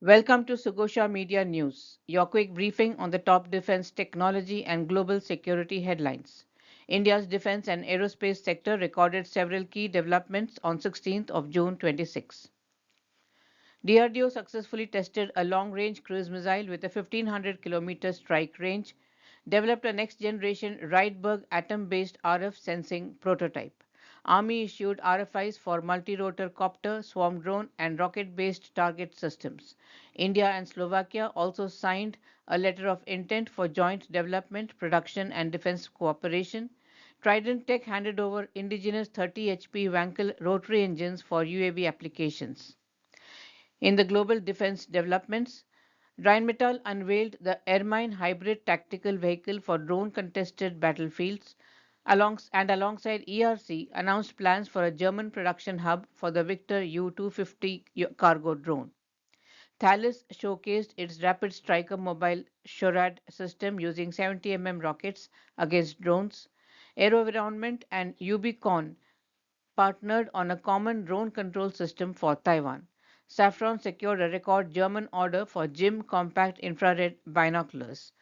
Welcome to Sugosha Media News, your quick briefing on the top defense technology and global security headlines. India's defense and aerospace sector recorded several key developments on 16th of June 26. DRDO successfully tested a long-range cruise missile with a 1500-kilometer strike range, developed a next-generation Rydberg atom-based RF sensing prototype. Army issued RFIs for multi-rotor copter, swarm drone, and rocket-based target systems. India and Slovakia also signed a letter of intent for joint development, production, and defense cooperation. Trident Tech handed over indigenous 30 HP Wankel rotary engines for UAV applications. In the global defense developments, Rheinmetall unveiled the Ermine hybrid tactical vehicle for drone contested battlefields alongside ERC announced plans for a German production hub for the Victor U-250 cargo drone. Thales showcased its Rapid Striker mobile SHORAD system using 70 rockets against drones. AeroVironment and Ubicon partnered on a common drone control system for Taiwan. Safran secured a record German order for JIM compact infrared binoculars.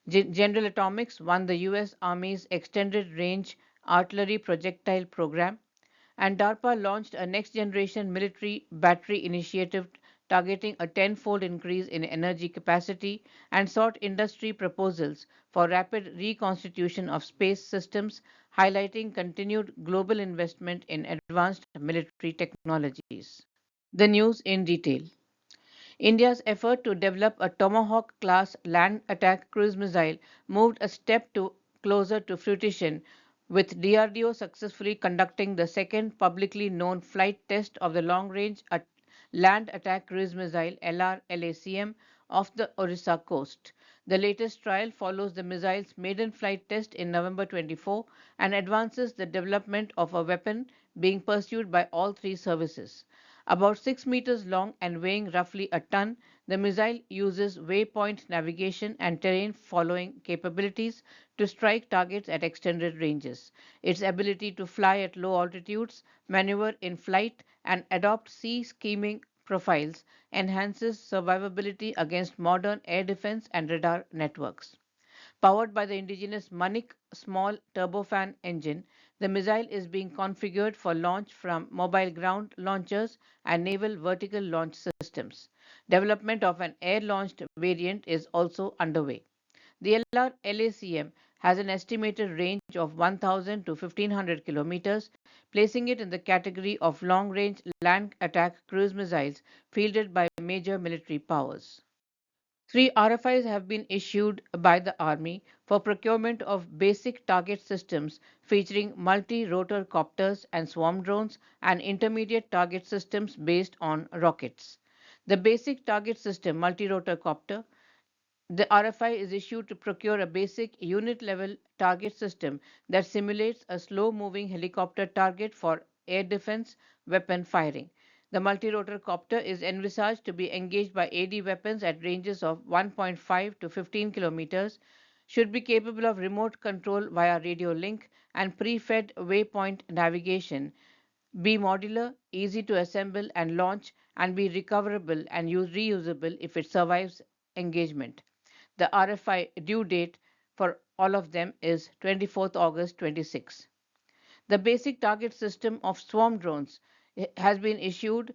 General Atomics won the US Army's Extended Range Artillery Projectile Program, and DARPA launched a next generation military battery initiative targeting a tenfold increase in energy capacity and sought industry proposals for rapid reconstitution of space systems, highlighting continued global investment in advanced military technologies. The news in detail. India's effort to develop a Tomahawk class land attack cruise missile moved a step closer to fruition, with DRDO successfully conducting the second publicly known flight test of the long range land attack cruise missile LRLACM off the Orissa coast. The latest trial follows the missile's maiden flight test in November 24 and advances the development of a weapon being pursued by all three services. About 6 meters long and weighing roughly a ton, the missile uses waypoint navigation and terrain following capabilities to strike targets at extended ranges. Its ability to fly at low altitudes, maneuver in flight, and adopt sea scheming profiles enhances survivability against modern air defense and radar networks. Powered by the indigenous Manik small turbofan engine, the missile is being configured for launch from mobile ground launchers and naval vertical launch systems. Development of an air-launched variant is also underway. The LRLACM has an estimated range of 1000 to 1500 kilometers, placing it in the category of long-range land attack cruise missiles fielded by major military powers. Three RFIs have been issued by the Army for procurement of basic target systems featuring multi-rotor copters and swarm drones and intermediate target systems based on rockets. The basic target system multi-rotor copter. The RFI is issued to procure a basic unit level target system that simulates a slow moving helicopter target for air defense weapon firing. The multi-rotor copter is envisaged to be engaged by AD weapons at ranges of 1.5 to 15 kilometers, should be capable of remote control via radio link and pre-fed waypoint navigation, be modular, easy to assemble and launch, and be recoverable and reusable if it survives engagement. The RFI due date for all of them is 24th August 26. The basic target system of swarm drones has been issued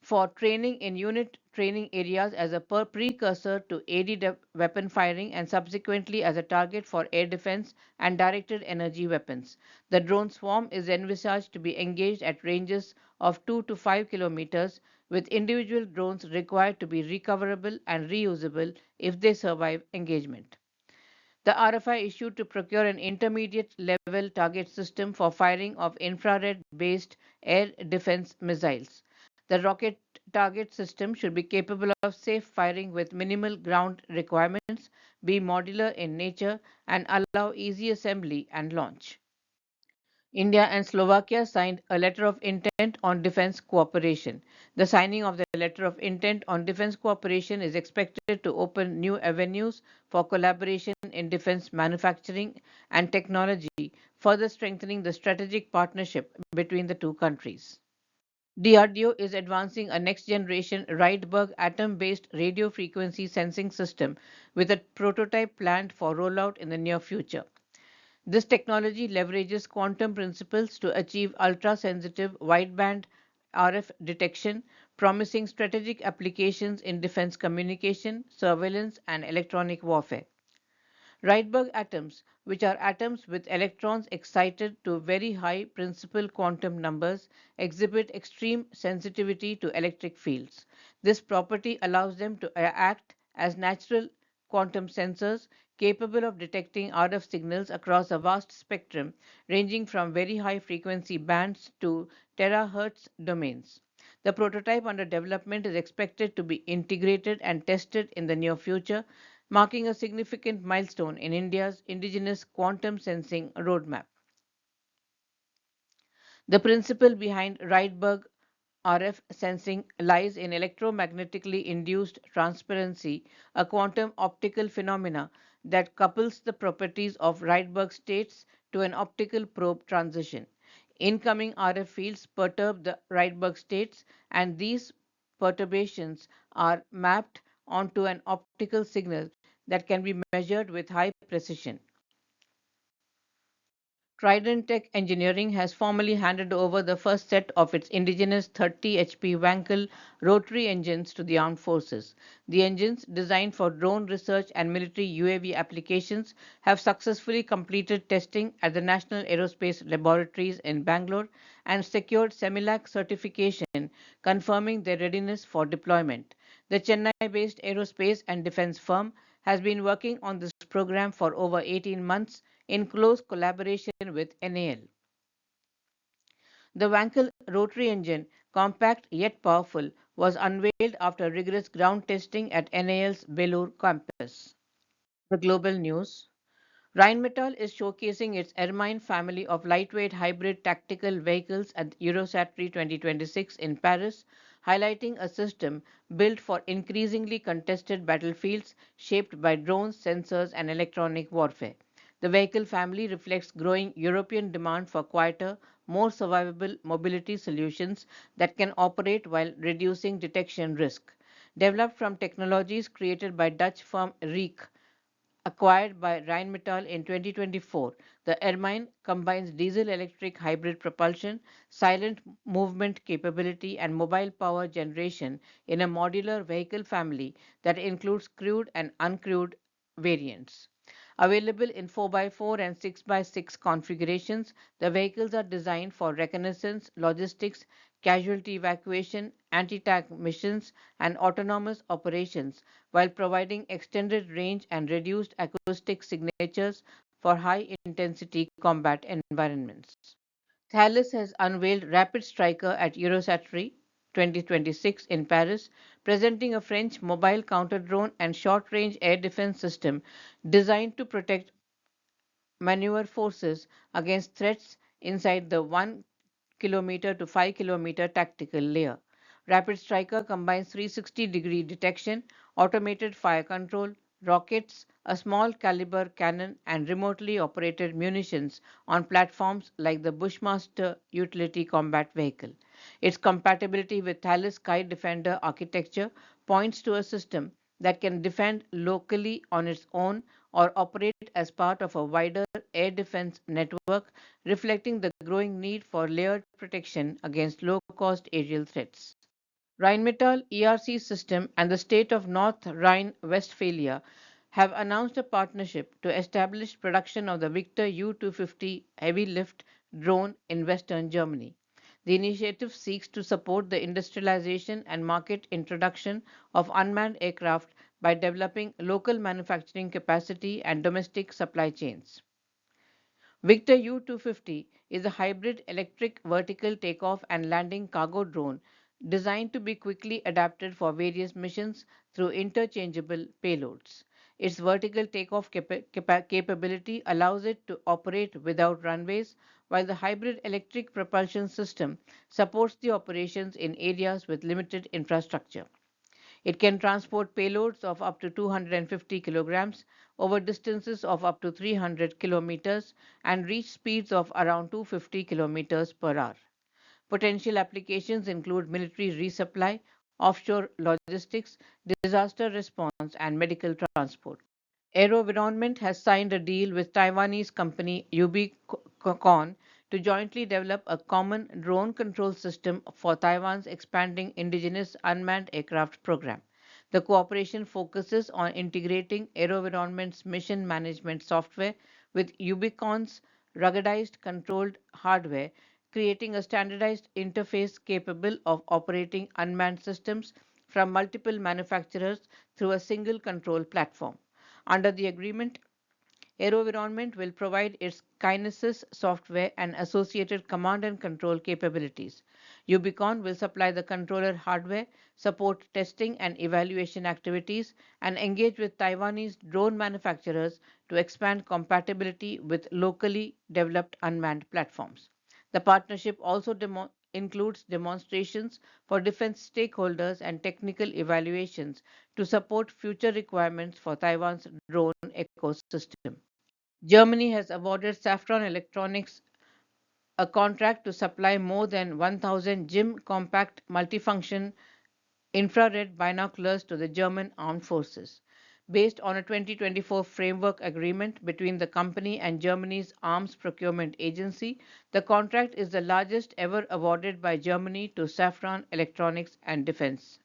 for training in unit training areas as a precursor to AD weapon firing and subsequently as a target for air defense and directed energy weapons. The drone swarm is envisaged to be engaged at ranges of 2 to 5 kilometers, with individual drones required to be recoverable and reusable if they survive engagement. The RFI issued to procure an intermediate level target system for firing of infrared based air defense missiles. The rocket target system should be capable of safe firing with minimal ground requirements, be modular in nature, and allow easy assembly and launch. India and Slovakia signed a letter of intent on defense cooperation. The signing of the letter of intent on defense cooperation is expected to open new avenues for collaboration in defense manufacturing and technology, further strengthening the strategic partnership between the two countries. DRDO is advancing a next generation Rydberg atom based radio frequency sensing system with a prototype planned for rollout in the near future. This technology leverages quantum principles to achieve ultra sensitive wideband RF detection, promising strategic applications in defense communication, surveillance, and electronic warfare. Rydberg atoms, which are atoms with electrons excited to very high principal quantum numbers, exhibit extreme sensitivity to electric fields. This property allows them to act as natural quantum sensors capable of detecting RF signals across a vast spectrum ranging from very high frequency bands to terahertz domains. The prototype under development is expected to be integrated and tested in the near future, marking a significant milestone in India's indigenous quantum sensing roadmap. The principle behind Rydberg RF sensing lies in electromagnetically induced transparency, a quantum optical phenomena that couples the properties of Rydberg states to an optical probe transition. Incoming RF fields perturb the Rydberg states, and these perturbations are mapped onto an optical signal that can be measured with high precision. Trident Tech Engineering has formally handed over the first set of its indigenous 30 HP Wankel rotary engines to the armed forces. The engines, designed for drone research and military UAV applications, have successfully completed testing at the National Aerospace Laboratories in Bangalore and secured CEMILAC certification, confirming their readiness for deployment. The Chennai-based aerospace and defense firm has been working on this program for over 18 months in close collaboration with NAL. The Wankel rotary engine, compact yet powerful, was unveiled after rigorous ground testing at NAL's Belur campus. The global news. Rheinmetall is showcasing its Ermine family of lightweight hybrid tactical vehicles at Eurosatory 2026 in Paris, highlighting a system built for increasingly contested battlefields shaped by drones, sensors, and electronic warfare. The vehicle family reflects growing European demand for quieter, more survivable mobility solutions that can operate while reducing detection risk. Developed from technologies created by Dutch firm Reek, acquired by Rheinmetall in 2024, the Ermine combines diesel-electric hybrid propulsion, silent movement capability, and mobile power generation in a modular vehicle family that includes crewed and uncrewed variants. Available in 4x4 and 6x6 configurations, the vehicles are designed for reconnaissance, logistics, casualty evacuation, anti tank missions, and autonomous operations while providing extended range and reduced acoustic signatures for high intensity combat environments. Thales has unveiled Rapid Striker at Eurosatory 2026 in Paris, presenting a French mobile counter drone and short range air defense system designed to protect maneuver forces against threats inside the 1 kilometer to 5 kilometer tactical layer. Rapid Striker combines 360-degree detection, automated fire control, rockets, a small caliber cannon, and remotely operated munitions on platforms like the Bushmaster utility combat vehicle. Its compatibility with Thales Sky Defender architecture points to a system that can defend locally on its own or operate as part of a wider air defense network, reflecting the growing need for layered protection against low cost aerial threats. Rheinmetall ERC system and the state of North Rhine-Westphalia have announced a partnership to establish production of the Victor U-250 heavy lift drone in western Germany. The initiative seeks to support the industrialization and market introduction of unmanned aircraft by developing local manufacturing capacity and domestic supply chains. Victor U-250 is a hybrid electric vertical takeoff and landing cargo drone designed to be quickly adapted for various missions through interchangeable payloads. Its vertical takeoff capability allows it to operate without runways, while the hybrid electric propulsion system supports the operations in areas with limited infrastructure. It can transport payloads of up to 250 kilograms over distances of up to 300 kilometers and reach speeds of around 250 kilometers per hour. Potential applications include military resupply, offshore logistics, disaster response, and medical transport. AeroVironment has signed a deal with Taiwanese company Ubicon to jointly develop a common drone control system for Taiwan's expanding indigenous unmanned aircraft program. The cooperation focuses on integrating AeroVironment's mission management software with Ubicon's ruggedized controlled hardware, creating a standardized interface capable of operating unmanned systems from multiple manufacturers through a single control platform. Under the agreement, AeroVironment will provide its Kinesis software and associated command and control capabilities. Ubicon will supply the controller hardware, support testing and evaluation activities, and engage with Taiwanese drone manufacturers to expand compatibility with locally developed unmanned platforms. The partnership also includes demonstrations for defense stakeholders and technical evaluations to support future requirements for Taiwan's drone ecosystem. Germany has awarded Safran Electronics a contract to supply more than 1,000 JIM compact multifunction infrared binoculars to the German armed forces. Based on a 2024 framework agreement between the company and Germany's Arms Procurement Agency, the contract is the largest ever awarded by Germany to Safran Electronics and Defense.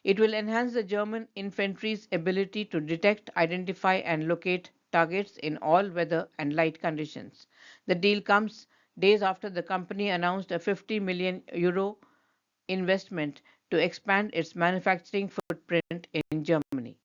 It will enhance the German infantry's ability to detect, identify, and locate targets in all weather and light conditions. The deal comes days after the company announced a 50 million euro investment to expand its manufacturing footprint in Germany.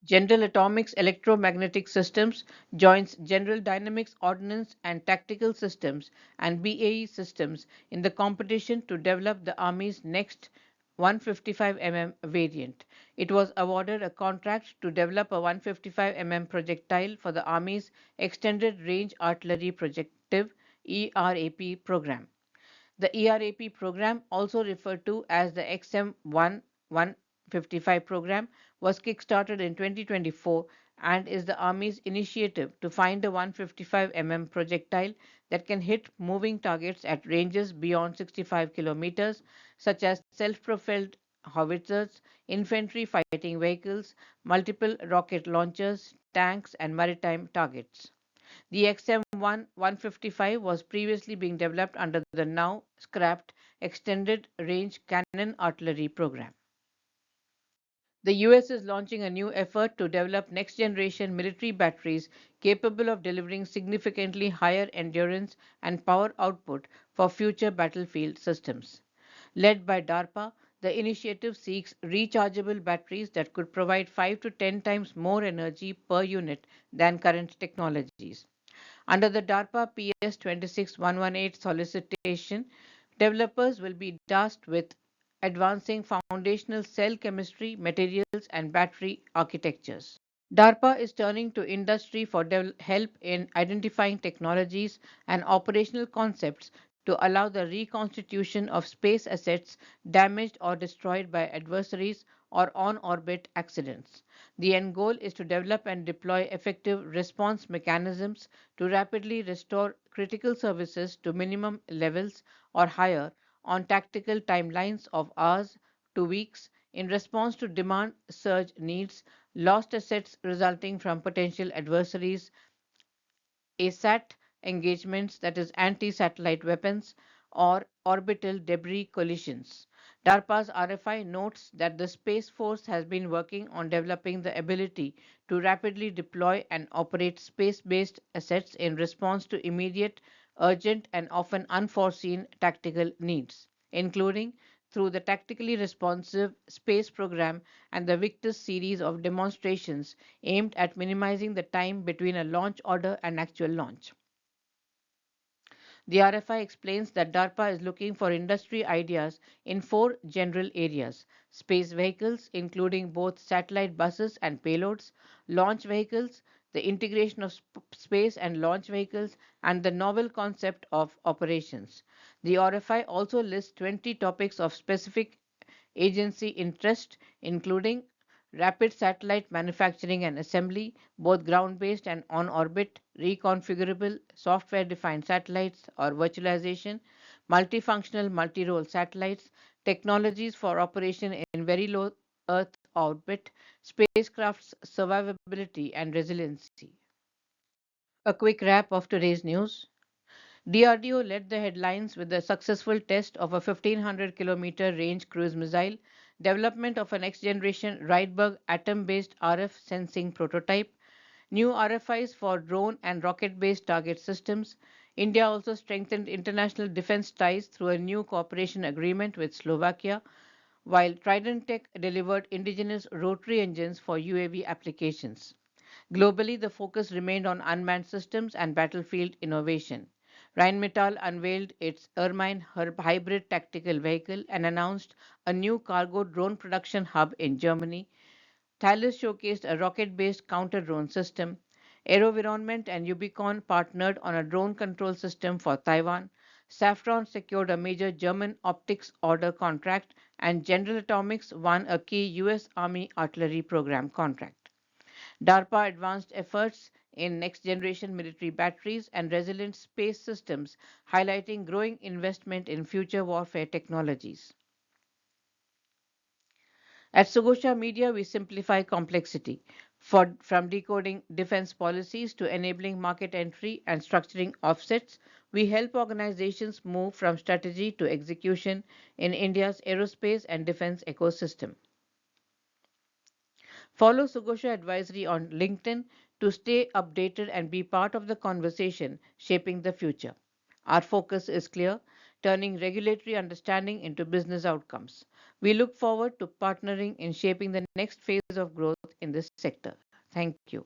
General Atomics Electromagnetic Systems joins General Dynamics Ordnance and Tactical Systems and BAE Systems in the competition to develop the Army's next 155 variant. It was awarded a contract to develop a 155 projectile for the Army's Extended Range Artillery Projective ERAP program. The ERAP program, also referred to as the XM1 155 program, was kickstarted in 2024 and is the Army's initiative to find a 155 projectile that can hit moving targets at ranges beyond 65 kilometers, such as self-propelled howitzers, infantry fighting vehicles, multiple rocket launchers, tanks, and maritime targets. The XM1 155 was previously being developed under the now scrapped Extended Range Cannon Artillery program. The US is launching a new effort to develop next generation military batteries capable of delivering significantly higher endurance and power output for future battlefield systems. Led by DARPA, the initiative seeks rechargeable batteries that could provide 5 to 10 times more energy per unit than current technologies. Under the DARPA PS 26118 solicitation, developers will be tasked with advancing foundational cell chemistry, materials, and battery architectures. DARPA is turning to industry for help in identifying technologies and operational concepts to allow the reconstitution of space assets damaged or destroyed by adversaries or on orbit accidents. The end goal is to develop and deploy effective response mechanisms to rapidly restore critical services to minimum levels or higher on tactical timelines of hours to weeks in response to demand surge needs, lost assets resulting from potential adversaries, ASAT engagements, that is, anti satellite weapons, or orbital debris collisions. DARPA's RFI notes that the Space Force has been working on developing the ability to rapidly deploy and operate space based assets in response to immediate, urgent, and often unforeseen tactical needs, including through the Tactically Responsive Space Program and the Victus series of demonstrations aimed at minimizing the time between a launch order and actual launch. The RFI explains that DARPA is looking for industry ideas in four general areas: space vehicles, including both satellite buses and payloads, launch vehicles, the integration of space and launch vehicles, and the novel concept of operations. The RFI also lists 20 topics of specific agency interest, including rapid satellite manufacturing and assembly, both ground based and on orbit, reconfigurable software defined satellites or virtualization, multifunctional multi-role satellites, technologies for operation in very low Earth orbit, spacecraft's survivability and resiliency. A quick wrap of today's news. DRDO led the headlines with the successful test of a 1500-kilometer range cruise missile, development of a next generation Rydberg atom based RF sensing prototype, new RFIs for drone and rocket based target systems. India also strengthened international defense ties through a new cooperation agreement with Slovakia, while Trident Tech delivered indigenous rotary engines for UAV applications. Globally, the focus remained on unmanned systems and battlefield innovation. Rheinmetall unveiled its Ermine hybrid tactical vehicle and announced a new cargo drone production hub in Germany. Thales showcased a rocket based counter drone system. AeroVironment and Ubicon partnered on a drone control system for Taiwan. Safran secured a major German optics order contract, and General Atomics won a key US Army artillery program contract. DARPA advanced efforts in next generation military batteries and resilient space systems, highlighting growing investment in future warfare technologies. At Sugosha Media, we simplify complexity from decoding defense policies to enabling market entry and structuring offsets. We help organizations move from strategy to execution in India's aerospace and defense ecosystem. Follow Sugosha Advisory on LinkedIn to stay updated and be part of the conversation shaping the future. Our focus is clear, turning regulatory understanding into business outcomes. We look forward to partnering in shaping the next phase of growth in this sector. Thank you.